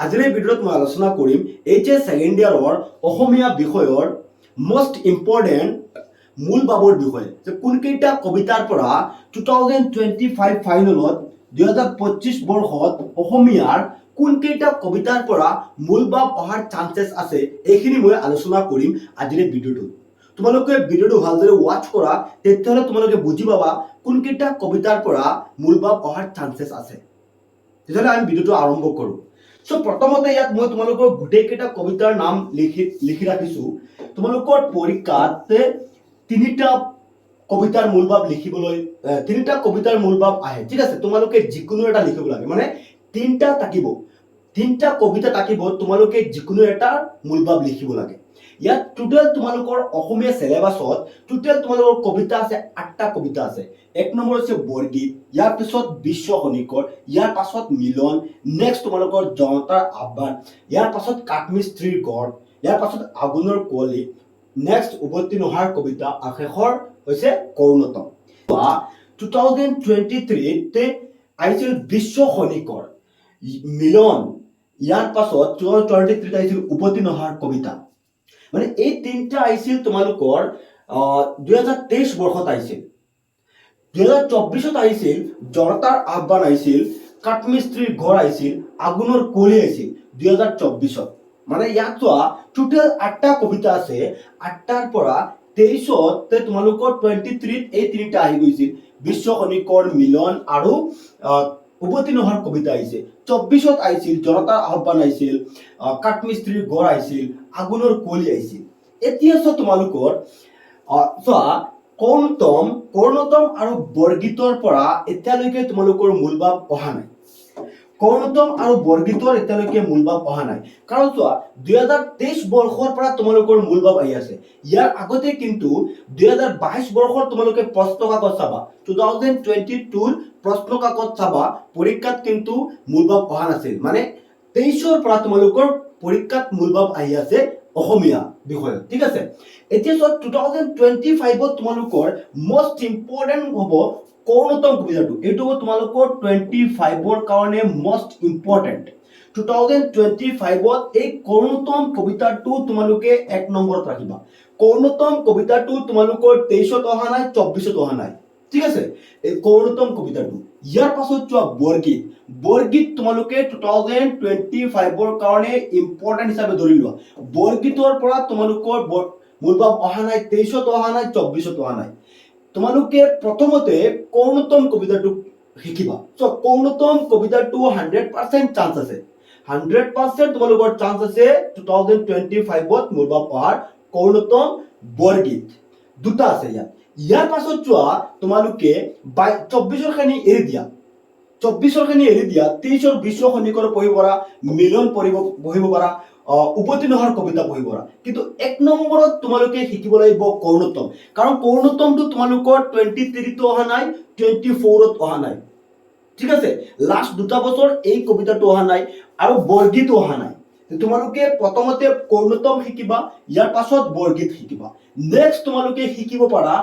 আজিৰ এই ভিডিঅ'ত মই আলোচনা কৰিম HS সেকেন্ড ইয়াৰৰ অসমীয়া বিষয়ৰ মোস্ট ইম্পৰ্টেন্ট মূল বাবৰ বিষয়ে যে কোনকেইটা কবিতাৰ পৰা 2025 ফাইনেলত 2025 বৰ্ষত অসমীয়াৰ কোনকেইটা কবিতাৰ পৰা মূল বাব অহাৰ চান্সেছ আছে এইখিনি মই আলোচনা কৰিম আজিৰ এই ভিডিঅ'টোত। তোমালোকে ভিডিঅ'টো ভালদৰে ওয়াচ কৰা তেতিয়াহ'লে তোমালোকে বুজি পাবা কোনকেইটা কবিতাৰ পৰা মূল বাব অহাৰ চান্সেছ আছে। তেতিয়াহ'লে আমি ভিডিঅ'টো আৰম্ভ কৰোঁ। সো প্ৰথমতে ইয়াত মই তোমালোকৰ গোটেইকেইটা কবিতাৰ নাম লিখি ৰাখিছোঁ। তোমালোকৰ পৰীক্ষাত তিনিটা কবিতাৰ মূল বাব লিখিবলৈ তিনিটা কবিতাৰ মূল বাব আহে, ঠিক আছে। তোমালোকে যিকোনো এটা লিখিব লাগে, মানে তিনিটা কবিতা থাকিব, তোমালোকে যিকোনো এটা মূল বাব লিখিব লাগে। ইয়াত টোটেল তোমালোকৰ অসমীয়া সিলেবাছত টোটেল তোমালোকৰ কবিতা আছে 8টা কবিতা আছে। এক নম্বৰ হৈছে বৰগীত, ইয়াৰ পিছত বিশ্ব খনিকৰ, ইয়াৰ পাছত মিলন, নেক্সট তোমালোকৰ জনতাৰ আহ্বান, ইয়াৰ পাছত কাঠমিস্ত্ৰীৰ গড়, ইয়াৰ পাছত আগুনৰ কুঁৱলী, নেক্সট উভতি নহাৰ কবিতা, আৰু শেষৰ হৈছে কৰুণতম। 2023 আহিছিল বিশ্ব খনিকৰ, মিলন, ইয়াৰ পাছত 2023 আহিছিল উভতি নহাৰ কবিতা। মানে এই তিনটা আহিছিল তোমালোকৰ 2023 বৰ্ষত আহিছিল। 2024 আহিছিল জনতাৰ আহ্বান আহিছিল, কাঠমিস্ত্ৰীৰ ঘৰ আহিছিল, আগুনৰ কুঁৱলী আহিছিল 2024। মানে ইয়াত চোৱা টোটেল 8টা কবিতা আছে। 8টাৰ পৰা 23 তোমালোকৰ 23 এই তিনিটা আহি গৈছিল, বিশ্ব খনিকৰ, মিলন আৰু উভতি নহাৰ কবিতা আহিছে। 24 আহিছিল জনতাৰ আহ্বান আহিছিল, কাঠমিস্ত্ৰীৰ ঘৰ আহিছিল, আগুনৰ কুঁৱলী আহিছিল। এতিয়া চোৱা তোমালোকৰ চোৱা কৰুণতম আৰু বৰগীতৰ পৰা এতিয়ালৈকে তোমালোকৰ মূল বাব অহা নাই। কৰুণতম আৰু বৰগীতৰ এতিয়ালৈকে মূল বাব অহা নাই, কাৰণ চোৱা 2023 বৰ্ষৰ পৰা তোমালোকৰ মূল বাব আহি আছে। ইয়াৰ আগতে কিন্তু 2022 বৰ্ষৰ তোমালোকে প্ৰশ্ন কাকত চাবা, 2022 প্ৰশ্ন কাকত চাবা, পৰীক্ষাত কিন্তু মূল বাব অহা নাছিল। মানে 23ৰ পৰা তোমালোকৰ পৰীক্ষাত মূল বাব আহি আছে অসমীয়া বিষয়ত, ঠিক আছে। এতিয়া চোৱা 2025ত তোমালোকৰ মোস্ট ইম্পৰ্টেন্ট হ'ব কৰুণতম কবিতাটো। এইটো হ'ব তোমালোকৰ 25ৰ কাৰণে মোস্ট ইম্পৰ্টেন্ট। 2025ত এই কৰুণতম কবিতাটো তোমালোকে 1 নম্বৰত ৰাখিবা। কৰুণতম কবিতাটো তোমালোকৰ 23ত অহা নাই, 24ত অহা নাই, ঠিক আছে। এই কৰুণতম কবিতাটো। ইয়াৰ পাছত চোৱা বৰগীত তোমালোকে 2025ৰ কাৰণে ইম্পৰ্টেন্ট হিচাপে ধৰি লোৱা। বৰগীতৰ পৰা তোমালোকৰ মূল বাব অহা নাই, 23ত অহা নাই, 24ত অহা নাই। তোমালোকে প্ৰথমতে কৰুণতম কবিতাটো শিকিবা। সো কৰুণতম কবিতাটো 100% চান্স আছে, 100% তোমালোকৰ চান্স আছে 2025ত মূল বাব অহাৰ। কৰুণতম, বৰগীত দুটা আছে ইয়াত। ইয়াৰ পাছত চোৱা তোমালোকে 24ৰ খিনি এৰি দিয়া, 23ৰ বিশ্ব খনিকৰ পঢ়িব পাৰা, মিলন পঢ়িব পাৰা, উভতি নহাৰ কবিতা পঢ়িব পাৰা। কিন্তু 1 নম্বৰত তোমালোকে শিকিব লাগিব কৰুণতম, কাৰণ কৰুণতমটো তোমালোকৰ 23ত অহা নাই, 24ত অহা নাই, ঠিক আছে। লাষ্ট 2টা বছৰ এই কবিতাটো অহা নাই আৰু বৰগীত অহা নাই। তোমালোকে প্ৰথমতে কৰুণতম শিকিবা, ইয়াৰ পাছত বৰগীত শিকিবা। নেক্সট তোমালোকে শিকিব পাৰা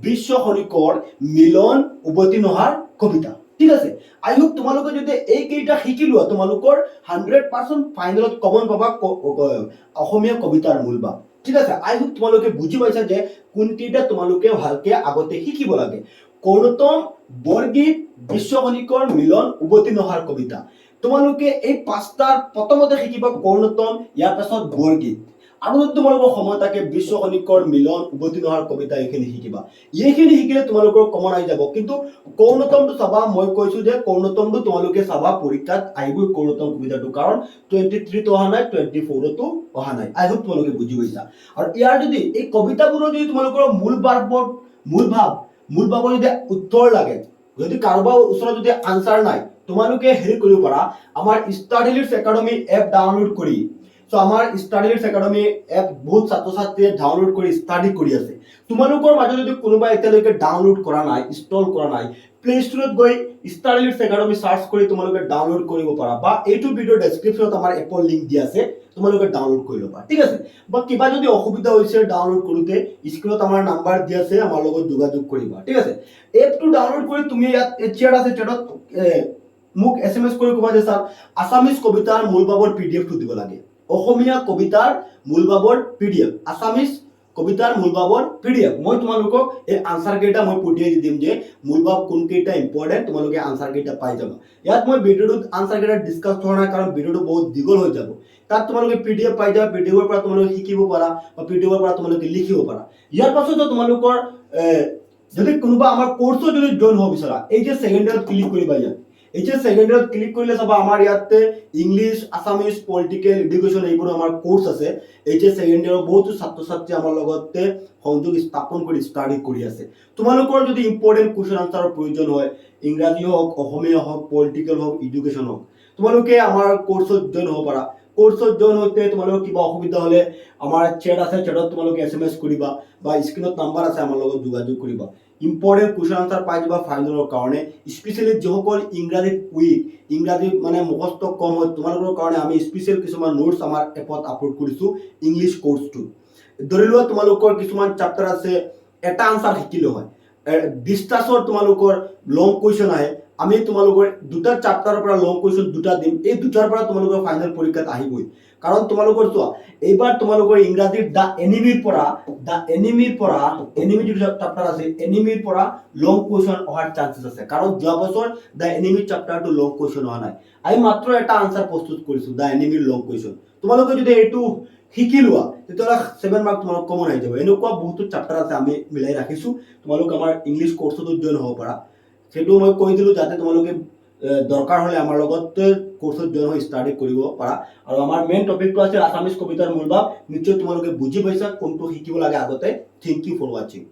বিশ্ব খনিকৰ, মিলন, উভতি নহাৰ কবিতা, ঠিক আছে। আই হোপ তোমালোকে যদি এই কেইটা শিকি লোৱা, তোমালোকৰ 100% ফাইনেলত কমন পাবা অসমীয়া কবিতাৰ মূল বাব, ঠিক আছে। আই হোপ তোমালোকে বুজি পাইছা যে কোনকেইটা তোমালোকে ভালকে আগতে শিকিব লাগে। কৰুণতম, বৰগীত, বিশ্ব খনিকৰ, মিলন, উভতি নহাৰ কবিতা। তোমালোকে এই 5টাৰ প্ৰথমতে শিকিবা কৰুণতম, ইয়াৰ পাছত বৰগীত, আৰু যদি তোমালোকৰ সময় থাকে বিশ্ব খনিকৰ, মিলন, উভতি নহাৰ কবিতা এইখিনি শিকিবা। এইখিনি শিকিলে তোমালোকৰ কমন আহি যাব। কিন্তু কৰুণতমটো চাবা, মই কৈছো যে কৰুণতমটো তোমালোকে চাবা, পৰীক্ষাত আহিবই কৰুণতম কবিতাটো, কাৰণ 23ত অহা নাই, 24তো অহা নাই। আই হোপ তোমালোকে বুজি পাইছা। আৰু ইয়াৰ যদি এই কবিতাবোৰৰ যদি তোমালোকৰ মূল ভাৱৰ যদি উত্তৰ লাগে, যদি কাৰোবাৰ ওচৰত যদি আনসাৰ নাই, তোমালোকে হেৰি কৰিব পাৰা, আমাৰ study lids academy app download কৰি। সো আমাৰ ষ্টাডি লিডছ একাডেমি এপ বহুত ছাত্ৰ ছাত্ৰীয়ে ডাউনলোড কৰি ষ্টাডি কৰি আছে। তোমালোকৰ মাজত যদি কোনোবা এতিয়ালৈকে ডাউনলোড কৰা নাই, ইনষ্টল কৰা নাই, প্লে ষ্টৰত গৈ ষ্টাডি লিডছ একাডেমি সাৰ্চ কৰি তোমালোকে ডাউনলোড কৰিব পাৰা, বা এইটো ভিডিঅ' ডেসক্ৰিপচনত আমাৰ এপৰ লিংক দিয়া আছে, তোমালোকে ডাউনলোড কৰি ল'বা, ঠিক আছে। বা কিবা যদি অসুবিধা হৈছে ডাউনলোড কৰোতে, স্ক্ৰীনত আমাৰ নাম্বাৰ দিয়া আছে, আমাৰ লগত যোগাযোগ কৰিবা, ঠিক আছে। এপটো ডাউনলোড কৰি তুমি ইয়াত চেট আছে, চেটত মোক SMS কৰি ক'বা যে ছাৰ আছামিজ কবিতাৰ মূল বাবৰ PDF টো দিব লাগে, অসমীয়া কবিতাৰ মূল বাবৰ PDF, আছামিজ কবিতাৰ মূল বাবৰ PDF। মই তোমালোকক এই আনসাৰ কেইটা মই পঠিয়াই দি দিম যে মূল বাব কোন কেইটা ইম্পৰ্টেন্ট, তোমালোকে আনসাৰ কেইটা পাই যাবা। ইয়াত মই ভিডিঅ'টোত আনসাৰ কেইটা ডিসকাস কৰা নাই কাৰণ ভিডিঅ'টো বহুত দীঘল হৈ যাব। তাত তোমালোকে PDF পাই যাবা, PDF ৰ পৰা তোমালোকে শিকিব পাৰা বা PDF ৰ পৰা তোমালোকে লিখিব পাৰা। ইয়াৰ পাছত তোমালোকৰ যদি কোনোবা আমাৰ কোৰ্সত যদি জয়েন হ'ব বিচাৰা, এই যে সেকেন্ডাৰত ক্লিক কৰিবা। ইয়াত এই যে সেকেন্ডাৰত ক্লিক কৰিলে চাবা আমাৰ ইয়াতে ইংলিশ, আসামিজ, পলিটিক্যাল, এডুকেশন এইবোৰ আমাৰ কোৰ্স আছে। এই যে সেকেন্ডাৰৰ বহুতো ছাত্ৰ ছাত্ৰী আমাৰ লগতে সংযোগ স্থাপন কৰি ষ্টাডি কৰি আছে। তোমালোকৰ যদি ইম্পৰ্টেন্ট কোৱেশ্চন আনসাৰৰ প্ৰয়োজন হয়, ইংৰাজী হওক, অসমীয়া হওক, পলিটিক্যাল হওক, এডুকেশন হওক, তোমালোকে আমাৰ কোৰ্সত জয়েন হ'ব পাৰা। কোৰ্সত জয়েন হতে তোমালোকৰ কিবা অসুবিধা হলে আমাৰ চ্যাট আছে, চ্যাটত তোমালোকে SMS কৰিবা বা স্ক্ৰিনত নাম্বাৰ আছে, আমাৰ লগত যোগাযোগ কৰিবা। ইম্পৰ্টেন্ট কোৱেশ্চন আনসাৰ পাই যাবা ফাইনেলৰ কাৰণে। স্পেশালি যিসকল ইংৰাজীত উইক, ইংৰাজী মানে মুখস্থ কম হয়, তোমালোকৰ কাৰণে আমি স্পেশাল কিছুমান নোটছ আমাৰ এপত আপলোড কৰিছো ইংলিছ কোৰ্সটো। ধৰি লোৱা তোমালোকৰ কিছুমান চেপ্টাৰ আছে, এটা আনসাৰ শিকিলে হয়, 20টাৰ তোমালোকৰ লং কুৱেশ্চন আহে, আমি তোমালোকৰ দুটা চেপ্টাৰৰ পৰা লং কুৱেশ্চন দুটা দিম। এই দুটাৰ পৰা তোমালোকৰ ফাইনেল পৰীক্ষাত আহিবই। কাৰণ তোমালোকৰ চোৱা এইবাৰ তোমালোকৰ ইংৰাজীৰ দা এনিমিৰ পৰা এনিমি যিটো চেপ্টাৰ আছে, এনিমিৰ পৰা লং কুৱেশ্চন অহাৰ চান্সেস আছে। কাৰণ যোৱা বছৰ দা এনিমি চেপ্টাৰটো লং কুৱেশ্চন অহা নাই। আমি মাত্ৰ এটা আনসাৰ প্ৰস্তুত কৰিছো দা এনিমিৰ লং কুৱেশ্চন। তোমালোকে যদি এইটো শিকি লোৱা তেতিয়াহ'লে 7 মাৰ্ক তোমালোক কমন আহি যাব। এনেকুৱা বহুতো চেপ্টাৰ আছে আমি মিলাই ৰাখিছো, তোমালোক আমাৰ ইংলিছ কোৰ্সতো জয়েন হ'ব পাৰা। সেইটো মই কৈ দিলো যাতে তোমালোকে দৰকাৰ হলে আমাৰ লগত কোৰ্সত জয়েন হৈ ষ্টাডি কৰিব পাৰা। আৰু আমাৰ মেইন টপিকটো আছে আছামিজ কবিতাৰ মূল বাব। নিশ্চয় তোমালোকে বুজি পাইছা কোনটো শিকিব লাগে আগতে। Thank you for watching.